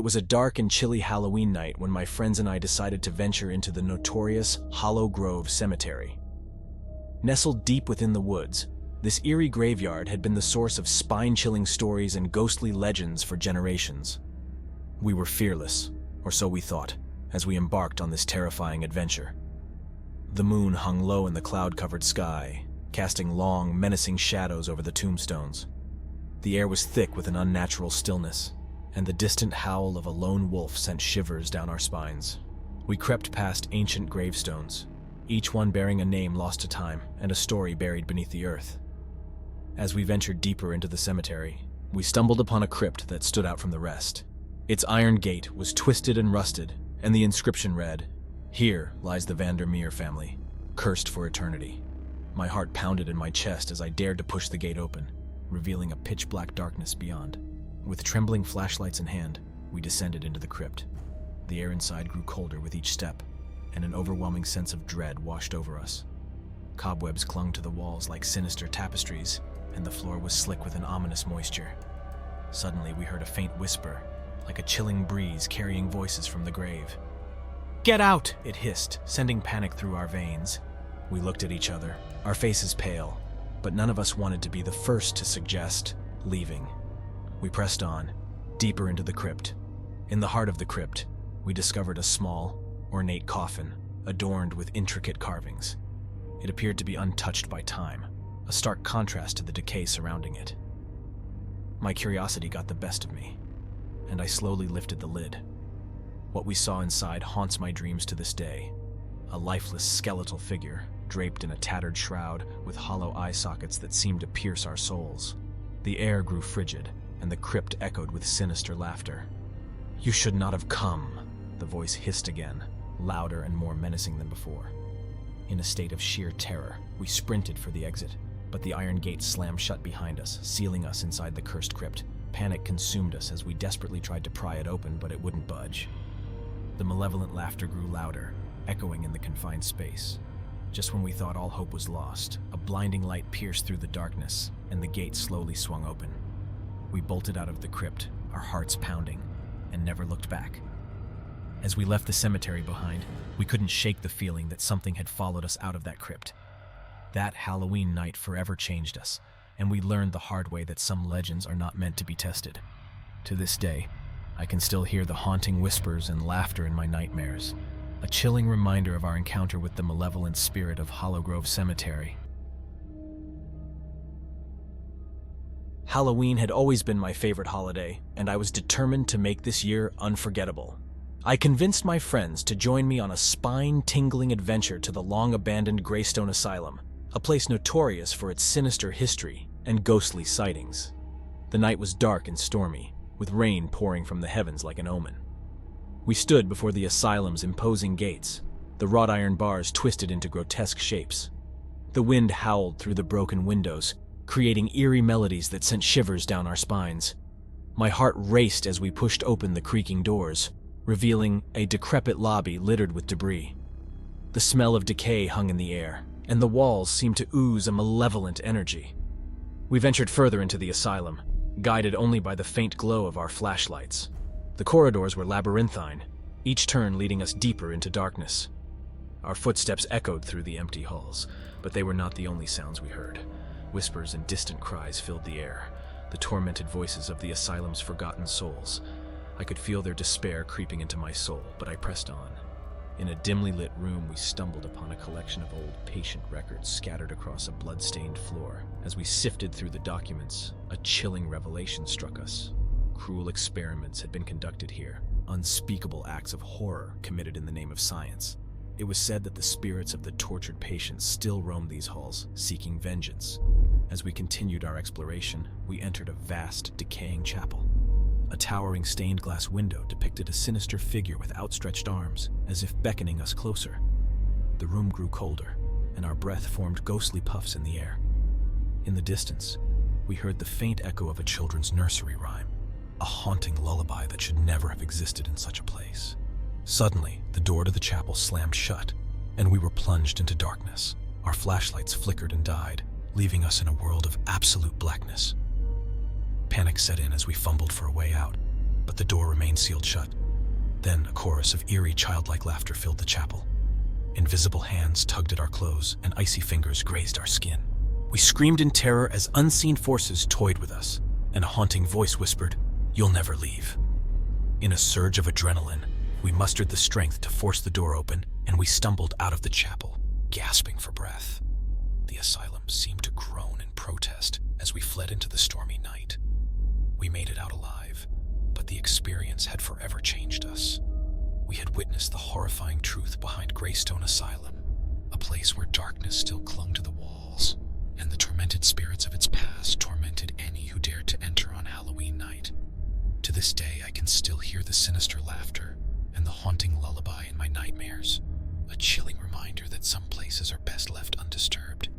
It was a dark and chilly Halloween night when my friends and I decided to venture into the notorious Hollow Grove Cemetery. Nestled deep within the woods, this eerie graveyard had been the source of spine-chilling stories and ghostly legends for generations. We were fearless, or so we thought, as we embarked on this terrifying adventure. The moon hung low in the cloud-covered sky, casting long, menacing shadows over the tombstones. The air was thick with an unnatural stillness, and the distant howl of a lone wolf sent shivers down our spines. We crept past ancient gravestones, each one bearing a name lost to time and a story buried beneath the earth. As we ventured deeper into the cemetery, we stumbled upon a crypt that stood out from the rest. Its iron gate was twisted and rusted, and the inscription read, "Here lies the Vandermeer family, cursed for eternity." My heart pounded in my chest as I dared to push the gate open, revealing a pitch-black darkness beyond. With trembling flashlights in hand, we descended into the crypt. The air inside grew colder with each step, and an overwhelming sense of dread washed over us. Cobwebs clung to the walls like sinister tapestries, and the floor was slick with an ominous moisture. Suddenly, we heard a faint whisper, like a chilling breeze carrying voices from the grave. "Get out!" it hissed, sending panic through our veins. We looked at each other, our faces pale, but none of us wanted to be the first to suggest leaving. We pressed on, deeper into the crypt. In the heart of the crypt, we discovered a small, ornate coffin, adorned with intricate carvings. It appeared to be untouched by time, a stark contrast to the decay surrounding it. My curiosity got the best of me, and I slowly lifted the lid. What we saw inside haunts my dreams to this day. A lifeless skeletal figure, draped in a tattered shroud with hollow eye sockets that seemed to pierce our souls. The air grew frigid, and the crypt echoed with sinister laughter. "You should not have come," the voice hissed again, louder and more menacing than before. In a state of sheer terror, we sprinted for the exit, but the iron gate slammed shut behind us, sealing us inside the cursed crypt. Panic consumed us as we desperately tried to pry it open, but it wouldn't budge. The malevolent laughter grew louder, echoing in the confined space. Just when we thought all hope was lost, a blinding light pierced through the darkness, and the gate slowly swung open. We bolted out of the crypt, our hearts pounding, and never looked back. As we left the cemetery behind, we couldn't shake the feeling that something had followed us out of that crypt. That Halloween night forever changed us, and we learned the hard way that some legends are not meant to be tested. To this day, I can still hear the haunting whispers and laughter in my nightmares, a chilling reminder of our encounter with the malevolent spirit of Hollow Grove Cemetery. Halloween had always been my favorite holiday, and I was determined to make this year unforgettable. I convinced my friends to join me on a spine-tingling adventure to the long-abandoned Greystone Asylum, a place notorious for its sinister history and ghostly sightings. The night was dark and stormy, with rain pouring from the heavens like an omen. We stood before the asylum's imposing gates, the wrought iron bars twisted into grotesque shapes. The wind howled through the broken windows, creating eerie melodies that sent shivers down our spines. My heart raced as we pushed open the creaking doors, revealing a decrepit lobby littered with debris. The smell of decay hung in the air, and the walls seemed to ooze a malevolent energy. We ventured further into the asylum, guided only by the faint glow of our flashlights. The corridors were labyrinthine, each turn leading us deeper into darkness. Our footsteps echoed through the empty halls, but they were not the only sounds we heard. Whispers and distant cries filled the air, the tormented voices of the asylum's forgotten souls. I could feel their despair creeping into my soul, but I pressed on. In a dimly lit room, we stumbled upon a collection of old patient records scattered across a blood-stained floor. As we sifted through the documents, a chilling revelation struck us. Cruel experiments had been conducted here, unspeakable acts of horror committed in the name of science. It was said that the spirits of the tortured patients still roamed these halls, seeking vengeance. As we continued our exploration, we entered a vast, decaying chapel. A towering stained glass window depicted a sinister figure with outstretched arms, as if beckoning us closer. The room grew colder, and our breath formed ghostly puffs in the air. In the distance, we heard the faint echo of a children's nursery rhyme, a haunting lullaby that should never have existed in such a place. Suddenly, the door to the chapel slammed shut, and we were plunged into darkness. Our flashlights flickered and died, leaving us in a world of absolute blackness. Panic set in as we fumbled for a way out, but the door remained sealed shut. Then a chorus of eerie, childlike laughter filled the chapel. Invisible hands tugged at our clothes, and icy fingers grazed our skin. We screamed in terror as unseen forces toyed with us, and a haunting voice whispered, "You'll never leave." In a surge of adrenaline, we mustered the strength to force the door open, and we stumbled out of the chapel, gasping for breath. The asylum seemed to groan in protest as we fled into the stormy night. We made it out alive, but the experience had forever changed us. We had witnessed the horrifying truth behind Greystone Asylum, a place where darkness still clung to the walls, and the tormented spirits of its past tormented any who dared to enter on Halloween night. To this day, I can still hear the sinister laughter and the haunting lullaby in my nightmares, a chilling reminder that some places are best left undisturbed.